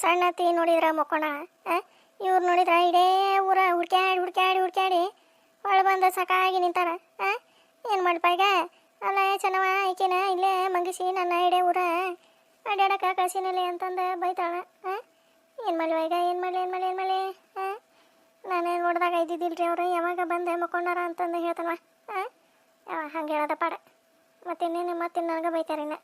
ಸಣ್ಣತ್ತಿ ನೋಡಿದ್ರ ಮಕ್ಕೊಂಡ ಇವ್ರು ನೋಡಿದ್ರ ಇಡೇ ಊರ ಹುಡ್ಕ್ಯಾಡಿ ಹುಡ್ಕ್ಯಾಡಿ ಹುಡ್ಕ್ಯಾಡಿ ಒಳ ಬಂದ ಸಾಕಾಗಿ ನಿಂತಾರ. ಏನು ಮಾಡಪ್ಪ ಈಗ? ಅಲ್ಲ ಚೆನ್ನವ ಈಕಿನ ಇಲ್ಲೇ ಮಂಗಿಸಿ ನನ್ನ ಇಡೇ ಊರ ಅಡ್ಯಾಡಕ ಕಳ್ಸಿನಲ್ಲಿ ಅಂತಂದು ಬೈತಾಳ. ಏನು ಮಾಡಲಿವ ಈಗ? ಏನು ಮಾಡಲಿ? ನಾನು ನೋಡಿದಾಗ ಇದ್ದಿದ್ದಿಲ್ರಿ ಅವ್ರು ಯಾವಾಗ ಬಂದೆ ಮಕ್ಕೊಂಡಾರ ಅಂತಂದು ಹೇಳ್ತಾನವ. ಹಂಗೆ ಹೇಳೋದ ಪಾಡ. ಮತ್ತಿನ್ನೇನು ನನಗೆ ಬೈತಾರಿನ್ನ.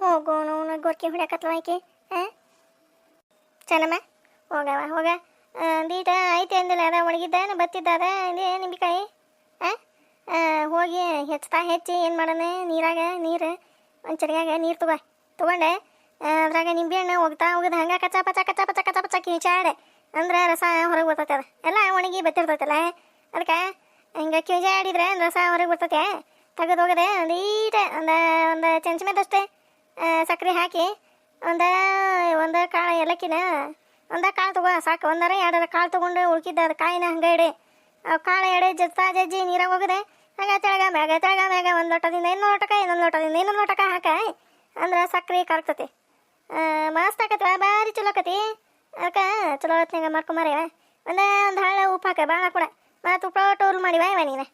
ಹೋಗು ನಾವು ಗೊರ್ಕಿ ಹೊಡ್ಯಾಕತ್ವ ಆಕೆ. ಚೆನ್ನಮ್ಮ ಹೋಗ ದೀಟ ಐತೆ ಅಂದಿಲ್ಲ, ಅದ ಒಣಗಿದ್ದ ಬತ್ತಿದ್ದ ಅದ ನಿಂಬಿಕಾಯಿ. ಹೋಗಿ ಹೆಚ್ಚಿ ಏನು ಮಾಡೋಣ, ನೀರು ಒಂದು ಚರಿಯಾಗ ನೀರು ತೊಗೊಂಡೆ ಅದ್ರಾಗ ನಿಂಬೆ ಹಣ್ಣು ಹೋಗ್ದು ಹಂಗೆ ಕಚ್ಚ ಪಚ್ಚ ಕಿವಿಚಾಡೆ ಅಂದ್ರೆ ರಸ ಹೊರಗೆ ಬರ್ತೈತೆ. ಅದು ಎಲ್ಲ ಒಣಗಿ ಬತ್ತಿರ್ತೈತಲ್ಲ, ಅದಕ್ಕೆ ಹಿಂಗೆ ಕಿವಿಚಾಡಿದ್ರೆ ರಸ ಹೊರಗೆ ಬರ್ತೈತೆ. ತೆಗೆದು ಹೋಗದೆ ಒಂದು ಚಮಚಮೇದಷ್ಟೇ ಸಕ್ಕರೆ ಹಾಕಿ ಒಂದು ಕಾಳು ಏಲಕ್ಕಿನ ಕಾಳು ತಗೋ ಸಾಕು. ಎರಡರ ಕಾಳು ತೊಗೊಂಡು ಉಳ್ಕಿದ್ದ ಅದು ಕಾಯಿನ ಹಂಗೆ ಇಡಿ. ಕಾಳು ಜಜ್ಜಿ ನೀರಾಗ ಹೋಗದೆ ಹಂಗೆ ತೆಳಗ ಮ್ಯಾಗ ಒಂದು ಲೋಟದಿಂದ ಇನ್ನೊಂದು ಲೋಟಕ ಹಾಕ ಅಂದ್ರೆ ಸಕ್ಕರೆ ಕರಗ್ತತಿ. ಮಸ್ತ್ ಆಕತ್ವ, ಭಾರಿ ಚಲೋ ಆಕತಿ. ಅದಕ್ಕೆ ಚಲೋ ಹೊತ್ನಾಗ ಮಾಡ್ಕೊಂಬಾರ. ಒಂದು ಹಳ್ಳ ಉಪ್ಪು ಹಾಕ, ಭಾಳ ಕೂಡ ಮತ್ತು ಉಪ್ಪು ಟೋಲ್ ಮಾಡಿವ ನೀನು.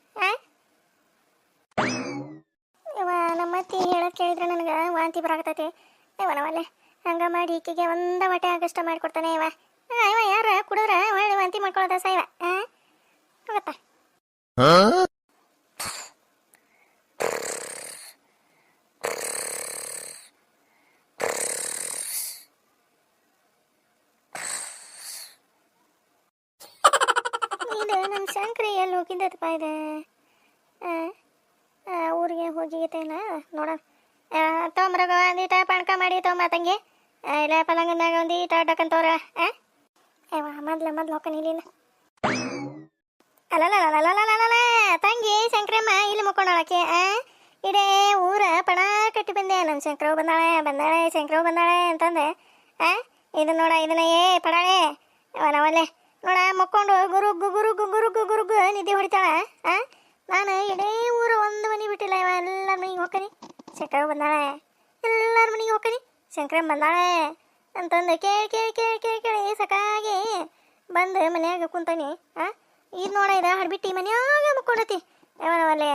ಇವ ನಮ್ಮ ಅತ್ತಿ ಹೇಳೋದು ಕೇಳಿದ್ರೆ ನನಗೆ ವಾಂತಿ ಬರಾಕತೈತಿ. ನವಲ್ಲೇ ಹಂಗೆ ಮಾಡಿ ಈಕೆಗೆ ಒಂದು ಹೊಟ್ಟೆ ಆಗಷ್ಟ ಮಾಡಿಕೊಡ್ತಾನೆ. ಇವ ಯಾರ ಕುಡಿದ್ರೆ ಒಳ್ಳೆ ವಾಂತಿ ಮಾಡ್ಕೊಳ್ಳೋದ ಸಾಯ್ವ. ಹೋಗತ್ತಾ ಇದು ನಮ್ಮ ಶಂಕರಿ ಎಲ್ಲಿ ಹೋಗಿದ್ದಪ್ಪ? ಇದೆ ಊರಿಗೆ ಹೋಗಿತ್ತೇನ ನೋಡ. ತೊಂಬರಾಗ ಒಂದೀಟ ಪಾಣ್ಕ ಮಾಡಿ ತೊಂಬ ತಂಗಿ. ಇಲ್ಲ ಪಲಂಗನಾಗ ಒಂದೀಟ ಅಡ್ಡಕ್ಕಂತವ್ರ. ಮೊದ್ಲು ಹೋಗ್ತಾನೆ ಇಲ್ಲಿನ. ಅಲ್ಲಲ್ಲ ತಂಗಿ ಶಂಕರಮ್ಮ ಇಲ್ಲಿ ಮುಕ್ಕೊಂಡಾಳಕ್ಕೆ. ಇಡೇ ಊರ ಪಣ ಕಟ್ಟಿ ಬಂದೆ. ನನ್ನ ಶಂಕರವ್ ಬಂದಾಳೆ ಶಂಕರವ್ ಬಂದಾಳೆ ಅಂತಂದೆ. ಇದು ನೋಡ, ಇದನ್ನ ಪಡಾಳೆ ನಾವಲ್ಲೇ ನೋಡ ಮುಕ್ಕೊಂಡು ಗುರುಗು ನಿದ್ದೆ ಹೊಡಿತಾಳ. ನಾನು ಇಡೇ ಊರು ಒಂದು ಮನೆ ಬಿಟ್ಟಿಲ್ಲ. ಎಲ್ಲರ ಮನೆಗೆ ಹೋಗ್ತೀನಿ ಶಂಕರವ್ ಬಂದಾಳೆ, ಎಲ್ಲರ ಮನೆಗೆ ಹೋಗ್ತೀನಿ ಶಂಕರಮ್ಮ ಬಂದಾಳೆ ಅಂತಂದು ಕೇಳಿ ಸಾಕಾಗಿ ಬಂದು ಮನ್ಯಾಗ ಕುಂತಾನಿ. ಇದು ನೋಡ, ಇದು ಹಡ್ಬಿಟ್ಟು ಮನ್ಯಾಗ ಮುಕ್ಕೊಂಡತಿ. ಅಲ್ಲೇ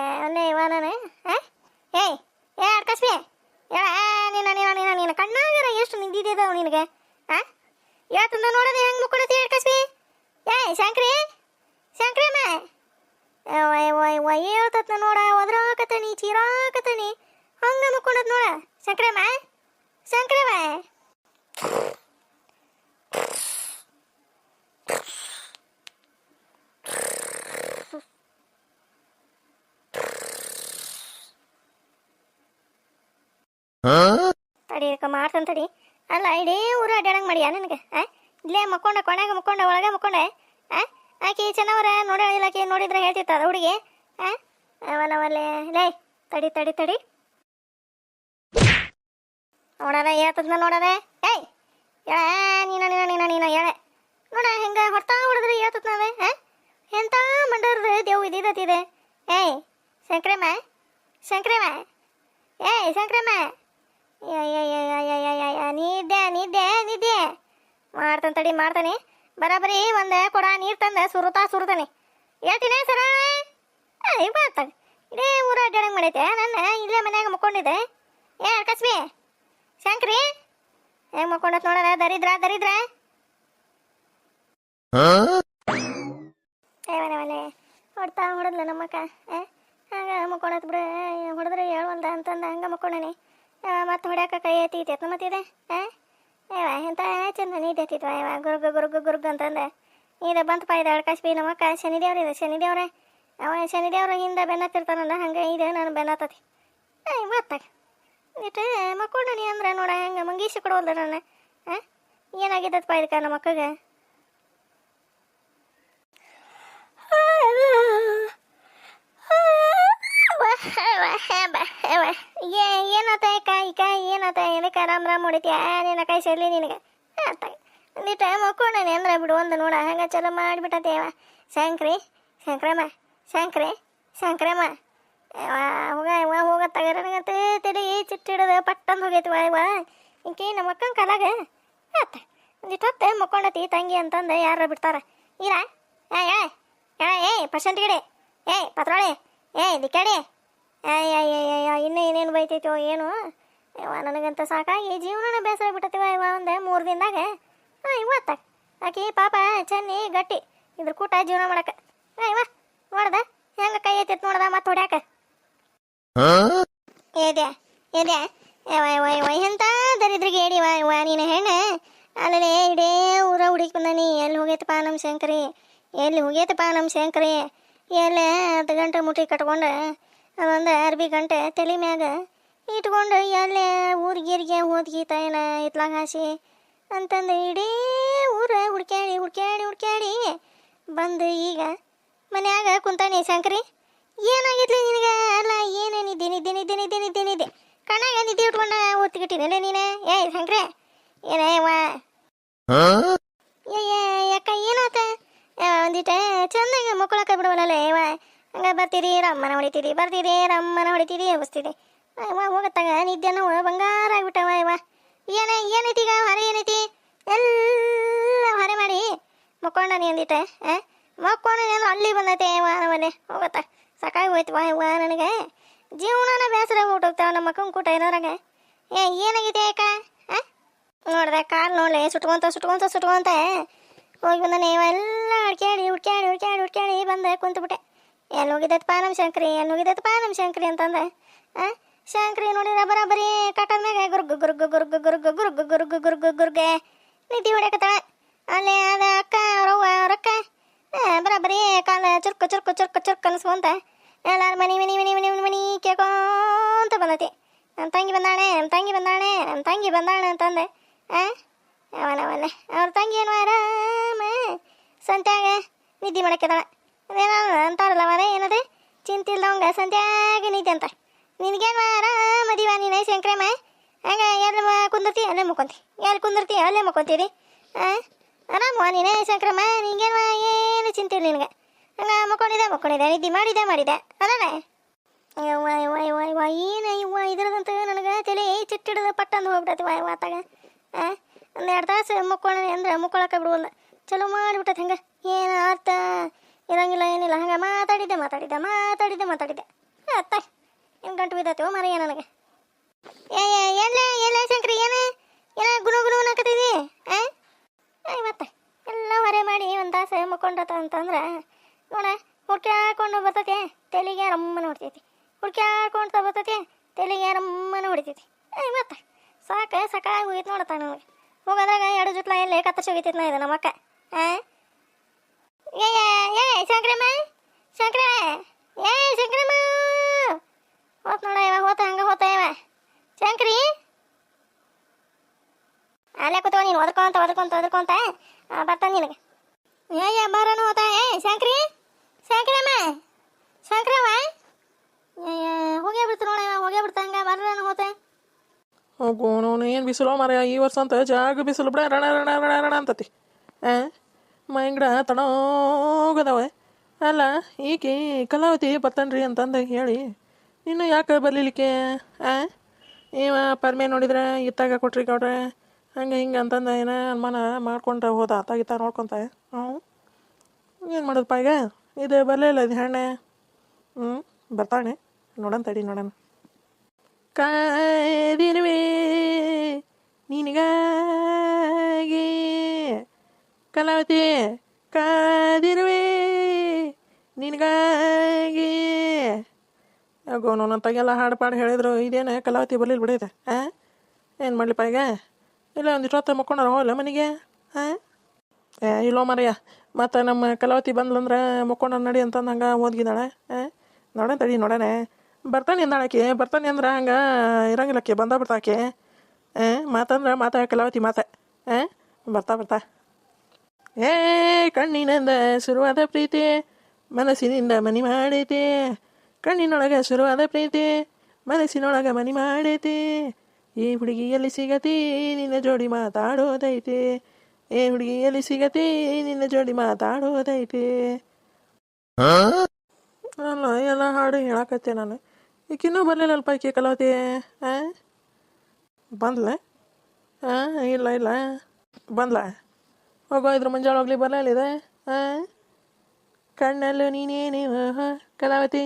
ನಾನು ಏಯ್ ಅಡ್ಕಸ್ಬಿ ಹೇಳ ನೀನು ಕಣ್ಣಾಗರ ಎಷ್ಟು ನಿಂದಿದ್ದಾವ ನಿನಗೆ. ಇವತ್ತಂದ ನೋಡೋದು ಹೆಂಗೆ ಮುಕ್ಕೊಂಡತಿ ಅಡ್ಕಸ್ಬಿ. ಶಂಕ್ರಮ್ಮ ಹೇಳ್ತತ್ನ ನೋಡ, ಒದ್ರಾಕತನಿ ಚೀರಾಕತನಿ ಹಂಗೆ ಮುಕ್ಕೊಂಡತ್ ನೋಡ. ಶಂಕ್ರಮ್ಮ ತಡಿ ಮಾಡ್ತಾನೆ ತಡಿ. ಅಲ್ಲ ಇಡೀ ಊರು ಅಡ್ಡಾಡಂಗೆ ಮಾಡಿಯ ನನಗೆ? ಇಲ್ಲೇ ಕೊನೆಗೆ ಒಳಗೆ ಮುಕ್ಕೊಂಡೆ. ಆಕೆ ಚೆನ್ನವರ ನೋಡೋಕೆ ನೋಡಿದ್ರೆ ಹೇಳ್ತಿತ್ತ ಅದು ಹುಡುಗಿ. ಅವಲ್ಲೇ ಲೇ ತಡಿ ನೋಡದ ಹೇಳ್ತದ್ನ ನೋಡದೆ. ಹೇಳ ನೀನು ಹೇಳೆ ನೋಡ ಹೆಂಗೆ ಹೊರ್ತಾ ಹೊಡೆದ್ರೆ ಹೇಳ್ತದ ನಾವೇ. ಎಂತ ಮಂಡರ್ದು ದೇವು ಇದಿದೆ. ಶಂಕ್ರಮ್ಮ ಶಂಕ್ರಮ್ಮ ನಿದ್ದೆ ಮಾಡ್ತಾನೆ ಬರಾಬರಿ ಒಂದು ಕೊಡ ನೀರು ತಂದ ಸುರುತಾನೆ ಹೇಳ್ತೀನಿ ಸರ. ಬರ್ತಾನೆ ಇಡೇ ಊರ ಅಡ್ಡಾಡಂಗೆ ಮಾಡೈತೆ. ನನ್ನ ಇಲ್ಲೇ ಮನ್ಯಾಗ ಮುಕ್ಕೊಂಡಿದ್ದೆ. ಕಸ್ಬಿ ಶಂಕ್ರಿ ಹೆಂಗೆ ಮುಕ್ಕೊಂಡತ್ ನೋಡದ. ದರಿದ್ರ ಹೊಡೆದ್ಲ ನಮ್ಮಕ್ಕ. ಹಂಗೆ ಮುಕ್ಕೊಂಡತ್ ಬಿಡು, ಹೊಡೆದ್ರೆ ಹೇಳುವಲ್ದ ಅಂತಂದು ಹಂಗೆ ಮುಕ್ಕೊಂಡನಿ. ಮತ್ತೆ ಹೊಡ್ಯಾಕ ಕೈ ಎತ್ತಿತ್ತು ಮತ್ತಿದೆ. ಎಂತ ಚಂದ ನೀತಿತ್ವ ಗುರುಗು ಅಂತಂದೆ. ಇದು ಬಂತಪ್ಪ. ಇದು ಅಡ್ಕಸ್ಬಿ ನಮ್ಮಕ್ಕ ಶನಿದೇವ್ರೆ. ಶನಿದೇವ್ರ ಹಿಂದೆ ಬೆನ್ನತ್ತಿರ್ತಾನಲ್ಲ, ಹಂಗೆ ಇದು ನಾನು ಬೆನ್ನತ್ತತಿ. ಮಾತಾಗ ಇಟ್ಟು ಮಕ್ಕೊಂಡನಿ ಅಂದ್ರೆ ನೋಡ ಹೆಂಗೆ ಮಂಗೀಸಿ ಕೊಡೋಲ್ಲ ನನ್ನ. ಏನಾಗಿದ್ದಪ್ಪ ಇದಕ್ಕೆ ನಮ್ಮ ಅಕ್ಕಗೆ? ಏನತ್ತ ಕಾಯಿ ಏನತ್ತ ಏನಕ್ಕೆ ರಾಮ್ ಹೊಡಿತೀಯ ನಿನ್ನ ಕೈ ಸೇರ್ಲಿ ನಿನಗೆ ಅಂತ ನೀ ಟೈಮ್ ಹಾಕೊಂಡೇನೆ ಅಂದ್ರೆ ಬಿಡು ಒಂದು ನೋಡ ಹಂಗೆ ಚಲೋ ಮಾಡಿಬಿಟ್ಟತೇವ. ಶಂಕ್ರಮ್ಮ ಶಂಕ್ರೆ ಶಂಕ್ರಮ್ಮ ಹೋಗ ಇವ ಹೋಗ ತಗರನಗತ್ತೆ ತಡಿ ಚಿಟ್ಟಿಡದ ಪಟ್ಟಂದು ಹೋಗೈತಿ ಇವ ಇಂಕಿ ನಮ್ಮ ಅಕ್ಕನ ಕಾಲಾಗ ಆತ ಒಂದಿಟ್ಟು ಹೊತ್ತು ಮಕ್ಕೊಂಡತಿ ತಂಗಿ ಅಂತಂದು ಯಾರ ಬಿಡ್ತಾರ ಇಲ್ಲ ಏಯ್ ಪರ್ಸೆಂಟ್ ಗಿಡಿ ಏಯ್ ಪತ್ರಾಳಿ ಏಯ್ ದಿಕ್ಕಾಡಿ ಇನ್ನೂ ಏನೇನು ಬೈತೈತೋ ಏನು ಇವ ನನಗಂತ ಸಾಕಾಗಿ ಜೀವನನ ಬೇಸರ ಬಿಟ್ಟತಿವ ಇವ ಒಂದು 3 ದಿನದಾಗ ಇವತ್ತ ಆಕಿ ಪಾಪ ಚೆನ್ನಿ ಗಟ್ಟಿ ಇದ್ರ ಕೂಟ ಜೀವನ ಮಾಡಕ ಇವ ನೋಡ್ದ ಹೆಂಗ ಕೈ ಐತಿತ್ ನೋಡ್ದ ಮತ್ತೆ ಹೊಡ್ಯಾಕ ಏದ್ಯಾ ಏದ್ಯಾ ಎಂತ ದರಿದ್ರಿಗೆ ಹೇಳಿವ ಇವ ನೀನು ಹೆಣ್ಣು ಅಲ್ಲೇ ಇಡೇ ಊರ ಹುಡುಕಿ ಬಂದಾನಿ ಎಲ್ಲಿ ಹೋಗೈತಪ್ಪ ನಮ್ಮ ಶಂಕರಿ ಎಲ್ಲಿ ಹೋಗೈತಪ್ಪ ನಮ್ಮ ಶಂಕರಿ ಎಲ್ಲಿ 10 ಗಂಟೆ ಮುಟ್ಟಿ ಕಟ್ಕೊಂಡು ಅದೊಂದು ಅರ್ಬಿ ಗಂಟೆ ತಲೆ ಮ್ಯಾಗ ಇಟ್ಕೊಂಡು ಎಲ್ಲೇ ಊರಿಗೀರಿಗೆ ಹೋದ್ಗೀತಾಯನ ಇತ್ಲಾಗ ಹಾಸಿ ಅಂತಂದು ಇಡೀ ಊರ ಹುಡ್ಕ್ಯಾಡಿ ಬಂದು ಈಗ ಮನ್ಯಾಗ ಕುಂತಾನೆ ಶಂಕರಿ ಏನಾಗಿದ್ಲಿ ನಿನಗೆ ಅಲ್ಲ ಏನೇನಿದ್ದೆ ಕಣ್ಣಾಗ ನಿದ್ದೆ ಇಟ್ಕೊಂಡ ಓದ್ತಿಗಿಟ್ಟಿನಲ್ಲ ನೀನು ಏಯ್ ಶಂಕ್ರೆ ಏನೇ ಯಾಕ ಏನಾತ ಒಂದಿಟ ಚಂದಾಗ ಮಕ್ಕಳಕ್ಕ ಬಿಡುವಲ್ಲ ಇವ ಹಂಗ ಬರ್ತೀರಿ ರಮ್ಮನ ಹೊಡಿತೀರಿ ಎಬ್ಬಿಸ್ತೀರಿ ಹೋಗತ್ತಾಗ ನಿದ್ದೆ ನಾವು ಬಂಗಾರ ಆಗ್ಬಿಟ್ಟವ ಇವ ಏನೈತಿ ಈಗ ಹೊರೆ ಏನೈತಿ ಎಲ್ಲ ಹೊರೆ ಮಾಡಿ ಮಕ್ಕೊಂಡನಿ ಅಂದಿಟ್ಟೆ ಮಕ್ಕೊಂಡನಿ ಅಂದ್ರೆ ಅಲ್ಲಿ ಬಂದೈತೆ ಇವ ನಮ್ಮನೆ ಹೋಗತ್ತ ಸಾಕಾಗಿ ಹೋಯ್ತವ ಇವ ನನಗೆ ಜೀವನನ ಬೇಸರ ಊಟೋಗ್ತಾವ ನಮ್ಮ ಮಕ್ಕನ ಕೂಟ ಇರೋರಾಗ ಏನಾಗಿದೆ ಯಾಕ ನೋಡ್ದೆ ಕಾಲು ನೋಡ್ಲೆ ಸುಟ್ಕೊಂತ ಹೋಗಿ ಬಂದಾನೆ ಇವ ಎಲ್ಲ ಹುಡ್ಕ್ಯಾಡಿ ಬಂದೆ ಕುಂತ್ಬಿಟ್ಟೆ ಎಲ್ಲಿ ಹೋಗಿದ್ದಪ್ಪ ನಮ್ಮ ಶಂಕರಿ ಅಂತಂದೆ ಶಂಕರಿ ನೋಡಿದ್ರೆ ಬರಾಬರಿ ಕಟ್ಟದ ಮ್ಯಾಗ ಗುರ್ಗೆ ನಿದ್ದೆ ಹೊಡ್ಯಾಕತ್ತಾಳ ಅಲ್ಲೇ ಅದ ಅಕ್ಕ ಅವ್ರಕ್ಕ ಬರಾಬರಿ ಕಾಲ ಚುರ್ಕ ಅನ್ಸ್ಕೊಂತ ಎಲ್ಲಾರು ಮನಿ ಕೇಳ್ಕೊಂತ ಬಂದತಿ ನಮ್ಮ ತಂಗಿ ಬಂದಾಳೆ ಅಂತಂದೆ ಅವನವಲ್ಲ ಅವ್ರ ತಂಗಿ ಏನು ಆರಾಮ ಸಂತ್ಯಾಗ ನಿದ್ದೆ ಮಾಡಕ್ಕಿದಾಳ ಅದೇನೋ ಅಂತಾರಲ್ಲ ಮರ ಏನದೆ ಚಿಂತಿಲ್ಲವಂಗ ಸಂತ್ಯಾಗ ನಿದ್ದೆ ಅಂತ ನಿನಗೇನು ಆರಾಮದಿವ ನೀನು ಶಂಕ್ರಮ್ಮ ಹಂಗ ಎಲ್ಲಿ ಕುಂದಿರ್ತಿ ಅಲ್ಲೇ ಮುಕ್ಕೊಂತಿ ಎಲ್ಲಿ ಕುಂದಿರ್ತಿ ಅಲ್ಲೇ ಮುಕ್ಕೊಂತೀರಿ ಆರಾಮವ ನೀನು ಶಂಕ್ರಮ್ಮ ನಿಂಗೇನು ಏನು ಚಿಂತೆ ಇಲ್ಲ ನಿನಗೆ ಹಂಗ ಮುಕ್ಕೊಂಡಿದ್ದೆ ನಿದ್ದೆ ಮಾಡಿದೆ ಅದಲ್ಲ ಇವ ಇದ್ರದಂತ ನನಗೆ ತಲೆ ಚಿಟ್ಟಿಡದ ಪಟ್ಟಂದು ಹೋಗ್ಬಿಟ್ಟತಿ ಆತಾಗ 1-2 ತಾಸು ಮುಕ್ಕೊಳ್ಳಿ ಅಂದ್ರೆ ಮುಕ್ಕೊಳಕ್ಕೆ ಬಿಡುವಲ್ಲ ಚಲೋ ಮಾಡಿಬಿಟ್ಟತಿ ಹಂಗೆ ಏನು ಅರ್ಥ ಇರಂಗಿಲ್ಲ ಏನಿಲ್ಲ ಹಂಗೆ ಮಾತಾಡಿದ್ದೆ ಅತ್ತ ಏನು ಗಂಟು ಬಿದ್ದೈತೆ ಮರೆಯ ನನಗೆ ಎಲ್ಲ ಶಂಕರಿ ಏನ ಗುಣ ಹಾಕತಿದಿ ಮತ್ತೆ ಎಲ್ಲ ಹೊರೆ ಮಾಡಿ 1 ತಾಸು ಮುಕ್ಕೊಂಡತ ಅಂತಂದ್ರೆ ನೋಡ ಹುಡ್ಕ್ಯಾಡ್ಕೊಂಡು ಬರ್ತೈತಿ ತೆಲಿಗೆ ರಮ್ಮನ ಹೊಡ್ತೈತಿ ಹೊಡಿತೈತಿ ಮತ್ತೆ ಸಾಕಾಗಿ ಹೋಗಿತ್ತು ನೋಡತ್ತ ನನಗೆ ಹೋಗೋದಾಗ 2 ಜುಟ್ಲ ಎಲ್ಲೇ ಕತ್ತರಿಸಿ ಹೋಗಿತ್ತೈತಿ ನಾ ಇದು ನಮ್ಮ ಅಕ್ಕ ಶಂಕ್ರಮ್ಮ ಹೋತ್ ನೋಡ ಇವ ಹೋತ ಇವ ಶಂಕ್ರಿ ಅಲ್ಲೇ ಕೂತ್ಕೊ ನೀನು ಒದ್ಕೊಂತ ಬರ್ತಾನೆ ನಿನಗೆ ಬರೋಣ ಹೋತ ಶಂಕ್ರಮ್ಮ ಹೋಗೇ ಬಿಡ್ತ ಹಂಗ ಬರೋಣ ಹೋತೆ ಹೋಗೋನು ಏನು ಬಿಸಿಲು ಮರ ಈ ವರ್ಷ ಅಂತ ಜಾಗ ಬಿಸಿಲು ಬಿಡ ರಣ ಅಂತತಿ ಮೈಂಗ್ಡ ತಣೋಗದವ ಅಲ್ಲ ಈಕೆ ಕಲಾವತಿ ಬರ್ತಾನ್ರಿ ಅಂತಂದು ಹೇಳಿ ಇನ್ನು ಯಾಕೆ ಬರ್ಲಿಕ್ಕೆ ಇವ ಪರ್ಮೆ ನೋಡಿದ್ರೆ ಇತ್ತಾಗ ಕೊಟ್ರಿ ಗೌಡ್ರೆ ಹಂಗೆ ಹಿಂಗೆ ಅಂತಂದು ಏನೋ ಅನುಮಾನ ಮಾಡ್ಕೊಂಡ್ರೆ ಹೋದ ಆತಾಗಿತ್ತ ನೋಡ್ಕೊತ ಏನು ಮಾಡೋದಪ್ಪ ಈಗ ಇದು ಬರಲಿಲ್ಲ ಇದು ಹೆಣ್ಣೆ ಬರ್ತಾಳೆ ನೋಡೋಣ ಕಾದಿರುವೆ ನಿನಗಾಗಿ ಕಲಾವತಿ ಕಾದಿರುವೆ ನಿನಗಾಗಿ ಗೋನಂತಾಗೆಲ್ಲ ಹಾಡು ಹೇಳಿದ್ರು ಇದೇನು ಕಲಾವತಿ ಬರ್ಲಿಲ್ಲ ಬಿಡೈತೆ ಏನು ಮಾಡಲಿಪ್ಪ ಈಗ ಇಲ್ಲ ಒಂದಿಷ್ಟು ಹೊತ್ತು ಮುಕ್ಕೊಂಡ್ರ ಹೋಗಲ್ಲ ಮನೆಗೆ ಇಲ್ಲೋ ಮರೆಯ ಮತ್ತು ನಮ್ಮ ಕಲಾವತಿ ಬಂದ್ಲಂದ್ರೆ ಮುಕ್ಕೊಂಡ ನಡಿ ಅಂತಂದು ಹಂಗೆ ಓದ್ಗಿದ್ದಾಳೆ ನೋಡೋಣ ಬರ್ತಾನೆ ಅಂದ್ರೆ ಹಂಗೆ ಇರಂಗಿಲ್ಲಕ್ಕೆ ಬರ್ತಾಕೆ ಮಾತಾ ಕಲಾವತಿ ಬರ್ತಾ ಕಣ್ಣಿನಿಂದ ಶುರುವಾದ ಪ್ರೀತಿ ಮನಸ್ಸಿನಿಂದ ಮನಿ ಮಾಡೈತಿ ಕಣ್ಣಿನೊಳಗೆ ಶುರುವಾದ ಪ್ರೀತಿ ಮನಸ್ಸಿನೊಳಗೆ ಮನಿ ಮಾಡೈತಿ ಈ ಹುಡುಗಿಯಲ್ಲಿ ಸಿಗತಿ ನಿನ್ನ ಜೋಡಿ ಮಾತಾಡೋದೈತಿ ಈ ಹುಡುಗಿಯಲ್ಲಿ ಸಿಗತಿ ನಿನ್ನ ಜೋಡಿ ಮಾತಾಡೋದೈತಿ ಅಲ್ಲ ಎಲ್ಲ ಹಾಡು ಹೇಳಕತ್ತೆ ನಾನು. ಈಗಿನ್ನೂ ಬರಲಿಲ್ಲಲ್ಪ ಈಕೆ ಕಲಾವತಿ. ಹಾಂ ಬಂದ್ಲ? ಹಾಂ ಇಲ್ಲ ಇಲ್ಲ ಬಂದ್ಲ. ಹೋಗೋ ಇದ್ರ ಮುಂಜಾನೆ ಹೋಗ್ಲಿ ಬರಲಿದೆ. ಹಾಂ ಕಣ್ಣಲ್ಲೂ ನೀನೇನೆ ಓಹೋ ಕಲಾವತಿ,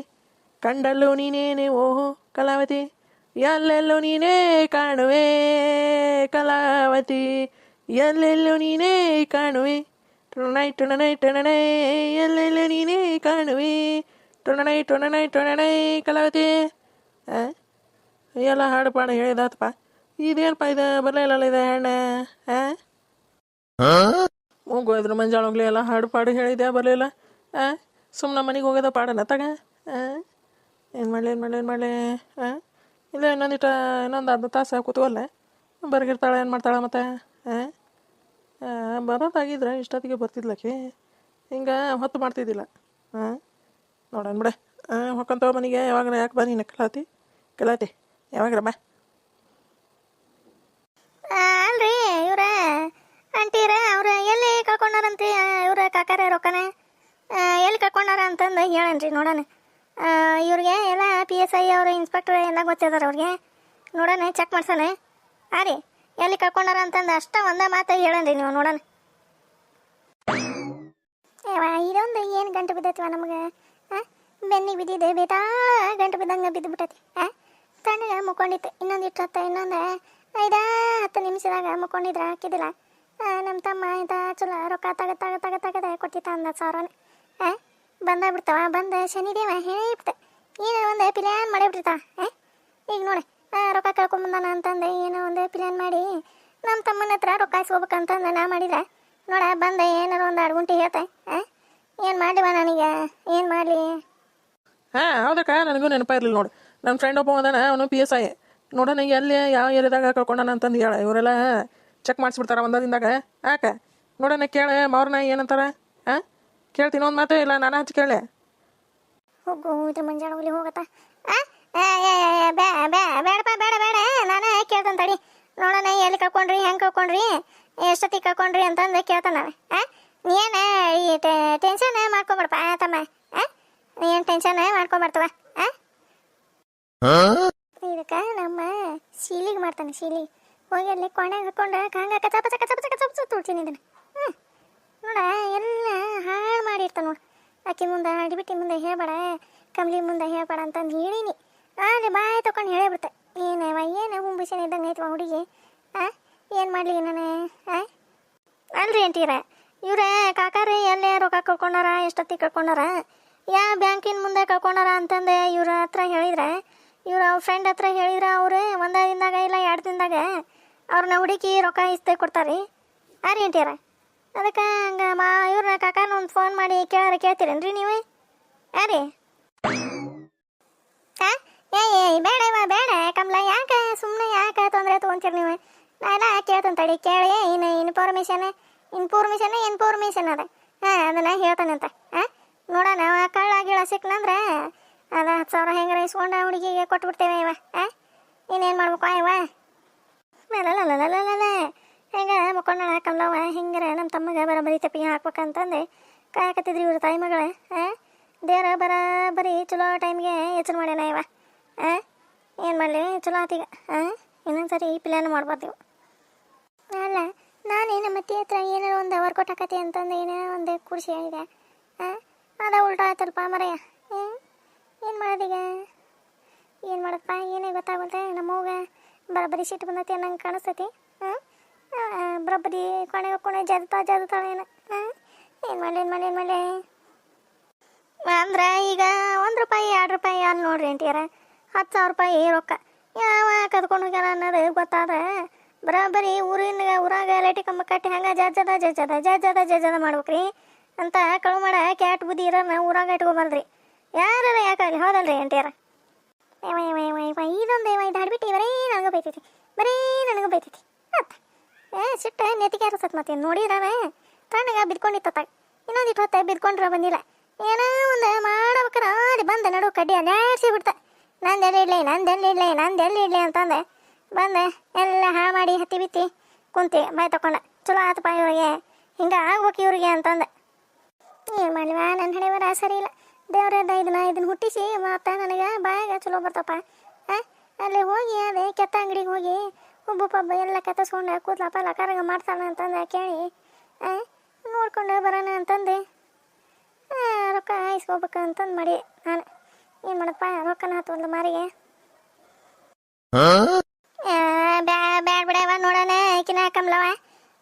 ಕಂಡಲ್ಲೂ ನೀನೇನೆ ಓಹೋ ಕಲಾವತಿ, ಎಲ್ಲೆಲ್ಲೂ ನೀನೇ ಕಾಣುವೆ ಕಲಾವತಿ, ಎಲ್ಲೆಲ್ಲೂ ನೀನೇ ಕಾಣುವೆ ಟೊಣನೈ ಟೊಣನೈ ಟೊಣನೈ, ಎಲ್ಲೆಲ್ಲೂ ನೀನೇ ಕಾಣುವೆ ಟೊಣನೈ ಟೊಣನೈ ಟೊಣನೈ ಕಲಾವತಿ. ಹಾಂ ಎಲ್ಲ ಹಾಡು ಪಾಡು ಹೇಳಿದಾತಪ್ಪ. ಇದೇನಪ್ಪ ಇದು ಬರಲಿಲ್ಲ ಇದೆ ಹಣ್ಣೆ. ಹಾಂ ಹೋಗೋದ್ರ ಮಂಜಾಳ ಹೋಗ್ಲಿ ಎಲ್ಲ ಹಾಡು ಪಾಡು ಹೇಳಿದೆ ಬರಲಿಲ್ಲ. ಹಾಂ ಸುಮ್ಮನೆ ಮನೆಗೆ ಹೋಗೋದ ಪಾಡನ ತಗ. ಹಾಂ ಏನು ಮಾಡಲಿ. ಹಾಂ ಇಲ್ಲ ಇನ್ನೊಂದು ಅರ್ಧ ತಾಸು ಕೂತ್ವಲ್ಲ ಬರ್ಗಿರ್ತಾಳೆ ಏನು ಮಾಡ್ತಾಳೆ ಮತ್ತೆ. ಹಾಂ ಬರೋದಾಗಿದ್ರೆ ಇಷ್ಟೊತ್ತಿಗೆ ಬರ್ತಿದ್ಲಕ್ಕೆ, ಹಿಂಗೆ ಹೊತ್ತು ಮಾಡ್ತಿದ್ದಿಲ್ಲ. ಹಾಂ ನೋಡೋಣ ಬಿಡ. ಹೊಕ್ಕಂತವ ಮನೆಗೆ ಯಾವಾಗ್ರ ಯಾಕೆ ಬಾ ನೀನು ಕಲಾತಿ ಯಾವಾಗ್ರ ಬಾ. ಅಲ್ರಿ ಇವ್ರ ಅಂಟೀರ ಅವ್ರು ಎಲ್ಲಿ ಕಳ್ಕೊಂಡಾರಂತ್ರಿ ಇವ್ರ ಕಾಕಾರ ರೊಕ್ಕನ ಎಲ್ಲಿ ಕಳ್ಕೊಂಡಾರ ಅಂತಂದು ಹೇಳನ್ರಿ ನೋಡೋಣ. ಇವ್ರಿಗೆ ಎಲ್ಲ PSI ಅವರು ಇನ್ಸ್ಪೆಕ್ಟರ್ ಎಲ್ಲ ಗೊತ್ತಿದಾರ ಅವ್ರಿಗೆ. ನೋಡೋಣ ಚೆಕ್ ಮಾಡ್ಸೋಣ. ಹಾಂ ರೀ ಎಲ್ಲಿ ಕಳ್ಕೊಂಡಾರ ಅಂತಂದು ಒಂದೇ ಮಾತು ಹೇಳನ್ರಿ ನೀವು ನೋಡೋಣ. ಇದೊಂದು ಏನು ಗಂಟು ಬಿದ್ದೈತಿವ ನಮಗೆ. ಬೆನ್ನಿಗೆ ಬಿದ್ದಿದೆ ಬೇತಾಳ ಗಂಟು ಬಿದ್ದಂಗೆ ಬಿದ್ದು ಬಿಟ್ಟೈತಿ. ತಣ್ಣಗೆ ಮುಕ್ಕೊಂಡಿತ್ತು. ಇನ್ನೊಂದಿಟ್ಟು ಇನ್ನೊಂದು 5-10 ನಿಮಿಷದಾಗ ಮುಕ್ಕೊಂಡಿದ್ರೆ ಹಾಕಿದಿಲ್ಲ. ನಮ್ಮ ತಮ್ಮ ಚಲೋ ರೊಕ್ಕ ತಗದೆ ಕೊಟ್ಟಿತ್ತ 10,000. ಬಂದ ಬಿಡ್ತಾವ. ಬಂದ ಶನಿದೇವ ಹೇಳಿಬಿಡ್ತ ಏನೋ ಒಂದು ಪ್ಲ್ಯಾನ್ ಮಾಡಿಬಿಡ್ತಾ. ಈಗ ನೋಡಿ ರೊಕ್ಕ ಕಳ್ಕೊಂಬಂದಾನ ಅಂತಂದು ಏನೋ ಒಂದು ಪ್ಲ್ಯಾನ್ ಮಾಡಿ ನಮ್ಮ ತಮ್ಮನ ಹತ್ರ ರೊಕ್ಕ ಇಸ್ಕೋಬೇಕಂತಂದು ನಾ ಮಾಡಿದ್ರೆ ನೋಡ ಬಂದ ಏನಾರು ಒಂದು 2 ಗುಂಟೆ ಹೇಳ್ತೆ. ಏನು ಮಾಡಲಿವ ನನಗೆ ಏನು ಮಾಡಲಿ. ಹಾಂ ಹೌದಕ್ಕ, ನನಗೂ ನೆನಪಿರಲಿಲ್ಲ ನೋಡಿ. ನನ್ನ ಫ್ರೆಂಡ್ ಒಬ್ಬ ಅದಾನ, ಅವನು PSI. ನೋಡೋಣ ಎಲ್ಲಿ ಯಾವ ಏರಿಯಾದಾಗ ಕಳ್ಕೊಂಡಾನ ಅಂತಂದು ಹೇಳ. ಇವರೆಲ್ಲ ಚೆಕ್ ಮಾಡಿಸ್ಬಿಡ್ತಾರ ಒಂದ ದಿನದಾಗ. ಯಾಕೆ ನೋಡೋಣ ಕೇಳೆ ಅವ್ರನ್ನ ಏನಂತಾರ. ಹಾಂ ಕೇಳ್ತೀನಿ ಒಂದು ಮಾತು, ಇಲ್ಲ ನಾನು ಹಚ್ಚಿ ಕೇಳೆ. ಹೋಗು ಇದ್ರ ಮುಂಜಾನೆ ಹೋಗ್ಲಿ ಹೋಗತ್ತ. ಬೇಡಪ್ಪ ಬೇಡ ನಾನು ಕೇಳ್ತಾನೆ ತಡಿ. ನೋಡೋಣ ಎಲ್ಲಿ ಕಳ್ಕೊಂಡ್ರಿ, ಹೆಂಗೆ ಕಳ್ಕೊಂಡ್ರಿ, ಎಷ್ಟೊತ್ತಿಗೆ ಕಳ್ಕೊಂಡ್ರಿ ಅಂತಂದು ಕೇಳ್ತಾನೆ ನಾನು. ನೀನು ಈ ಟೆನ್ಷನ್ ಮಾಡ್ಕೊಬೇಡಪ್ಪ ತಮ್ಮ. ಏನು ಟೆನ್ಷನ್ ಮಾಡ್ಕೊಂಬರ್ತವ. ಇದಕ್ಕೆ ನಮ್ಮ ಶೀಲಿಗೆ ಮಾಡ್ತಾನೆ. ಶೀಲಿಗೆ ಹೋಗಿ ಅಲ್ಲಿ ಕೊನೆಗೆ ಹಾಕೊಂಡು ಹಂಗೆ ಕಚ ತುಳ್ತೀನಿ ಇದನ್ನು. ನೋಡ ಎಲ್ಲ ಹಾಳು ಮಾಡಿರ್ತಾನೆ ನೋಡು. ಆಕೆ ಮುಂದೆ ಅಡಿಬಿಟ್ಟಿ ಮುಂದೆ ಹೇಳ್ಬೇಡ, ಕಮ್ಲಿ ಮುಂದೆ ಹೇಳ್ಬೇಡ ಅಂತಂದು ಹೇಳೀನಿ. ಅಲ್ಲಿ ಬಾಯಿ ತೊಗೊಂಡು ಹೇಳೇಬಿಡ್ತೆ. ಏನು ಹುಂಬಿಸಿನ ಇದ್ದಂಗೆ ಐತವ ಹುಡುಗಿ. ಏನು ಮಾಡಲಿ ನಾನು. ಅಲ್ರಿ ಅಂತೀರ ಇವ್ರ ಕಾಕಾರಿ ಎಲ್ಲೇ ರೊಕ್ಕ ಕಳ್ಕೊಂಡಾರ, ಎಷ್ಟೊತ್ತಿಗೆ ಕಳ್ಕೊಂಡಾರ, ಯಾವ ಬ್ಯಾಂಕಿನ ಮುಂದೆ ಕಳ್ಕೊಂಡಾರ ಅಂತಂದು ಇವ್ರ ಹತ್ರ ಹೇಳಿದ್ರೆ, ಇವ್ರ ಅವ್ರ ಫ್ರೆಂಡ್ ಹತ್ರ ಹೇಳಿದ್ರೆ ಅವರು 1 ದಿನದಾಗ ಇಲ್ಲ 2 ದಿನದಾಗ ಅವ್ರನ್ನ ಹುಡುಕಿ ರೊಕ್ಕ ಇಸ್ತೆ ಕೊಡ್ತಾರೆ. ರೀ ಅಂತೀರ ಅದಕ್ಕೆ ಹಂಗೆ ಇವ್ರನ್ನ ಕಾಕಾನ ಒಂದು ಫೋನ್ ಮಾಡಿ ಕೇಳ್ತೀರೇನ್ರಿ ನೀವು. ರೀ ಬೇಡ ಕಮಲ, ಯಾಕೆ ಸುಮ್ಮನೆ ಯಾಕೆ ತೊಂದರೆ ತೊಗೊಂತೀರಿ ನೀವು. ನಾನೆಲ್ಲ ಕೇಳ್ತಾನೆ ತಡಿ. ಕೇಳಿ ಇನ್ನು ಇನ್ಫಾರ್ಮೇಷನ್ ಅದ. ಅದನ್ನು ಹೇಳ್ತಾನೆ ಅಂತ. ನೋಡೋಣ ಕಳ್ಳ ಗಿಳ ಸಿಕ್ಕನಂದ್ರೆ ಅದು 10,000 ಹೆಂಗಾರ ಇಸ್ಕೊಂಡು ಹುಡುಗಿಗೆ ಕೊಟ್ಬಿಡ್ತೇವೆ ಇವ. ಇನ್ನೇನು ಮಾಡ್ಬೇಕು ಇವ. ಲಲಲಲಲಲ ಹೆಂಗೆ ಮುಕ್ಕೊಂಡಳ ಕಮಲವ ಹಿಂಗಾರ ನಮ್ಮ ತಮ್ಮಗೆ ಬರೀ ತಪ್ಪಿಗೆ ಹಾಕ್ಬೇಕಂತಂದು ಕಾಯಕತ್ತಿದ್ರಿ ಇವ್ರ ತಾಯಿ ಮಗಳ. ದೇವ್ರ ಬರೀ ಚಲೋ ಟೈಮ್ಗೆ ಯೋಚನೆ ಮಾಡ್ಯಾನ ಇವ. ಏನು ಮಾಡಲಿ ಚಲೋ ಆತೀಗ. ಇನ್ನೊಂದು ಸರಿ ಪ್ಲ್ಯಾನ್ ಮಾಡ್ಬಾರ್ದು. ಅಲ್ಲ ನಾನೇ ನಮ್ಮ ಅತ್ತಿ ಹತ್ರ ಏನಾರು ಒಂದು ವರ್ಕೌಟ್ ಆಕತಿ ಅಂತಂದು ಏನೋ ಒಂದು ಕುರ್ಸಿ ಇದೆ. ಅದ ಉಲ್ಟಾ ಆಯ್ತಲ್ಪ ಮರೆಯ. ಏನು ಮಾಡೋದೀಗ, ಏನು ಮಾಡಪ್ಪ ಏನೇ ಗೊತ್ತಾಗುತ್ತೆ. ನಮ್ಮವ್ಗ ಬರೀ ಸಿಟ್ಟು ಬಂದೈತಿ ಅನ್ನಂಗೆ ಕಾಣಿಸ್ತೈತಿ. ಬರೀ ಕೊನೆ ಜಾದುತ್ತಾಳೇನು. ಏನು ಮಾಡಲಿ ಅಂದ್ರೆ ಈಗ 1 ರೂಪಾಯಿ 2 ರೂಪಾಯಿ ಅಲ್ಲಿ ನೋಡ್ರಿ ಅಂತೀರ 10,000 ರೂಪಾಯಿ ರೊಕ್ಕ ಯಾವ ಕದ್ಕೊಂಡು ಹೋಗ್ಯಾರ ಅನ್ನೋದು ಗೊತ್ತಾದ್ರೆ ಬರೀ ಊರಾಗ ಲೈಟಿ ಕಂಬ ಕಟ್ಟಿ ಹಂಗೆ ಜಜ್ಜದ ಮಾಡ್ಬೇಕ್ರಿ ಅಂತ ಕಳು ಮಾಡ ಕ್ಯಾಟ್ ಬುದ್ಧಿ ಇರೋನ ಊರಾಗ ಇಟ್ಕೊಬಲ್ರಿ. ಯಾರು ಯಾಕಾಗಲಿ ಹೌದಲ್ರಿ ಅಂತೀರ. ಇದೊಂದು ಇದು ಹಾಡ್ಬಿಟ್ಟು ಬರೀ ನನಗೆ ಬೈತೈತಿ ಅತ್ತ. ಸಿಟ್ಟು ನೆತ್ತಿಗೆ ಹರಿಸತ್ ಮತ್ತೆ ನೋಡಿದ್ರೆ ತಣ್ಣಗೆ ಬಿದ್ಕೊಂಡಿತ್ತ. ಇನ್ನೊಂದಿಟ್ಟು ಹೊತ್ತ ಬಿದ್ಕೊಂಡ್ರೆ ಬಂದಿಲ್ಲ. ಏನೋ ಒಂದು ಮಾಡ್ಬೇಕಾರ ಅಲ್ಲಿ ಬಂದೆ ನಡು ಕಡ್ಡಿ ಅಲ್ಲಾಡ್ಸಿ ಬಿಡ್ತ. ನಂದೆಲ್ಲಿ ಇಡ್ಲಿ ಅಂತಂದೆ ಬಂದೆ ಎಲ್ಲ ಹಾಳು ಮಾಡಿ ಹತ್ತಿ ಬಿತ್ತಿ ಕುಂತಿ ಬಾಯ್ ತಕೊಂಡೆ. ಚಲೋ ಆತಪ್ಪ ಇವ್ರಿಗೆ, ಹಿಂಗೆ ಆಗ್ಬೇಕು ಇವ್ರಿಗೆ ಅಂತಂದೆ. ಏನು ಮಾಡಲಿವ ನನ್ನ ಹಣೆ ಬರ ಸರಿ ಇಲ್ಲ. ದೇವ್ರದ ಇದನ್ನ ಹುಟ್ಟಿಸಿ ಮತ್ತು ನನಗೆ ಬಾಯಾಗ ಚಲೋ ಬರ್ತಪ್ಪ. ಅಲ್ಲಿ ಹೋಗಿ ಅದೇ ಕೆತ್ತ ಅಂಗಡಿಗೆ ಹೋಗಿ ಉಬ್ಬು ಪಬ್ಬು ಎಲ್ಲ ಕೆತ್ತಿಸ್ಕೊಂಡು ಕೂದ್ಲಪ್ಪ ಲಕಾರಾಗ ಮಾಡ್ತಾನೆ ಅಂತಂದು ಕೇಳಿ ನೋಡ್ಕೊಂಡು ಬರೋಣ ಅಂತಂದು ರೊಕ್ಕ ಇಸ್ಕೋಬೇಕು ಅಂತಂದು ಮಾಡಿ ನಾನು ಏನು ಮಾಡಪ್ಪ ರೊಕ್ಕನ ಹತ್ತು ಒಂದು ಮಾರಿಗೆ ಬ್ಯಾಡ್ ಬಿಡವ ನೋಡೋಣ ಆಕಿನ ಕಮ್ಲವ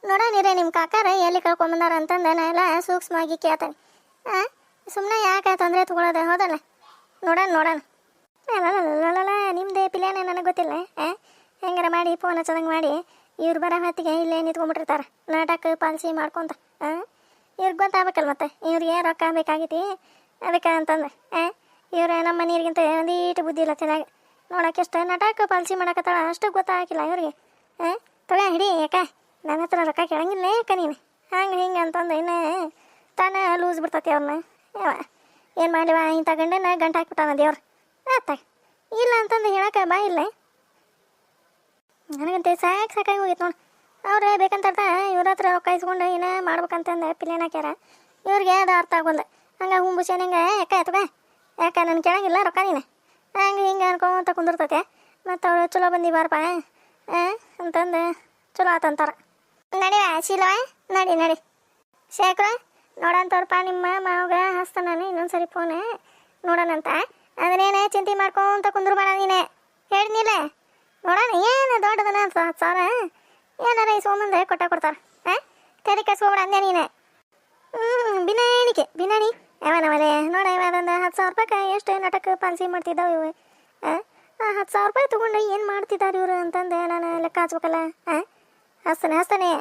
ನೋಡೋಣಿರಿ ನಿಮ್ಮ ಕಾಕಾರ ಎಲ್ಲಿ ಕಳ್ಕೊಂಬಂದಾರ ಅಂತಂದು ನಾ ಎಲ್ಲ ಸೂಕ್ಷ್ಮವಾಗಿ ಕೇಳ್ತಾನೆ. ಸುಮ್ಮನೆ ಯಾಕೆ ತೊಂದರೆ ತೊಗೊಳೋದೆ ಹೌದಲ್ಲ? ನೋಡೋಣ ಅಲ್ಲ ನಿಮ್ಮದೇ ಪಿಲ್ಲೇನೆ ನನಗೆ ಗೊತ್ತಿಲ್ಲ. ಹೆಂಗಾರ ಮಾಡಿ ಫೋನ್ ಹಚ್ಚೋದಂಗೆ ಮಾಡಿ ಇವ್ರು ಬರೋ ಹೊತ್ತಿಗೆ ಇಲ್ಲೇ ನಿಂತ್ಕೊಂಡ್ಬಿಟ್ಟಿರ್ತಾರೆ ನಾಟಕ ಪಾಲಿಸಿ ಮಾಡ್ಕೊತ. ಇವ್ರಿಗೆ ಗೊತ್ತಾಗಬೇಕಲ್ಲ ಮತ್ತೆ ಇವ್ರಿಗೆ ರೊಕ್ಕ ಬೇಕಾಗೈತಿ ಅದಕ್ಕೆ ಅಂತಂದ್ರೆ ಇವ್ರು ನಮ್ಮ ನೀರಿಗಿಂತ ಒಂದೀಟು ಬುದ್ಧಿ ಇಲ್ಲ ಚೆನ್ನಾಗಿ ನೋಡೋಕೆ ಎಷ್ಟು ನಾಟಕ ಪಾಲಿಸಿ ಮಾಡಕತ್ತಾಳ ಅಷ್ಟು ಗೊತ್ತಾಗಿಲ್ಲ ಇವ್ರಿಗೆ. ಹಿಡಿ ಯಾಕೆ ನನ್ನ ಹತ್ರ ರೊಕ್ಕ ಕೇಳಂಗಿಲ್ಲ ಯಾಕೆ ನೀನು ಹಂಗೆ ಹಿಂಗೆ ಅಂತಂದು ಇನ್ನು ತಾನೇ ಲೂಸ್ ಬಿಡ್ತತಿ ಅವ್ರನ್ನ. ಏನು ಮಾಡಿವ ಇಂಥ ಗಂಡನ ಗಂಟು ಹಾಕ್ಬಿಟ್ಟಾನ ದೇವ್ರು ಇಲ್ಲ ಅಂತಂದು ಹೇಳಕ್ಕೆ ಬಾ ಇಲ್ಲ. ನನಗಂತೆ ಸಾಕಾಗಿ ಹೋಗಿತ್ತು ನೋಡಿ. ಅವ್ರು ಬೇಕಂತ ಇವ್ರ ಹತ್ರ ರೊಕ್ಕ ಇಸ್ಕೊಂಡು ಏನೋ ಮಾಡ್ಬೇಕಂತಂದು ಪಿಲ್ಲೇನ್ ಹಾಕ್ಯಾರ. ಇವ್ರಿಗೆ ಅದು ಅರ್ಥ ಆಗೋಲ್ಲ. ಹಂಗೆ ಹುಂಬುಸೇನು ಹಿಂಗೆ ಯಾಕೆ ಆಯ್ತುಗ ಯಾಕೆ ನನಗೆ ಕೇಳಂಗಿಲ್ಲ ರೊಕ್ಕ ನೀನು ಹಂಗೆ ಹಿಂಗೆ ಅನ್ಕೊಂತ ಕುಂದಿರ್ತೈತೆ. ಮತ್ತು ಅವ್ರು ಚಲೋ ಬಂದಿವಾರಪ್ಪ ಅಂತಂದು ಚಲೋ ಆತಂತಾರ. ನಡಿವ ಶೀಲವ ನಡಿ ಶೇಖರ ನೋಡಂತವ್ರಪ್ಪ ನಿಮ್ಮ ಮಾವಾಗ ಹಸ್ತ ನಾನು ಇನ್ನೊಂದ್ಸರಿ ಫೋನ್ ನೋಡೋಣಂತ. ಅದನ್ನೇನೆ ಚಿಂತೆ ಮಾಡ್ಕೊಂತ ಕುಂದ್ರಬೇಡ ನೀನೆ ಹೇಳಿದ್ನಿಲ್ಲ. ನೋಡೋಣ ಏನು ದೊಡ್ಡದನ 10,000 ಏನಾರ ಇಸ್ಕೊಂಬಂದು ಕೊಡ್ತಾರೆ. ತೆರೆ ಕಸ್ಕೊಬೇಡ ಅಂದೆ ನೀನೆ. ಬಿನಾಣಿ ಯಾವನವಲೆ ನೋಡ ಅದೊಂದು 10,000 ರೂಪಾಯಿ ಎಷ್ಟು ನಾಟಕ ಪಾಲಿಸಿ ಮಾಡ್ತಿದ್ದಾವೆ ಇವು. 10,000 ರೂಪಾಯಿ ತೊಗೊಂಡು ಏನು ಮಾಡ್ತಿದ್ದಾರೆ ಇವರು ಅಂತಂದು ನಾನು ಲೆಕ್ಕ ಹಚ್ಬೇಕಲ್ಲ. ಹಸ್ತಾನೆ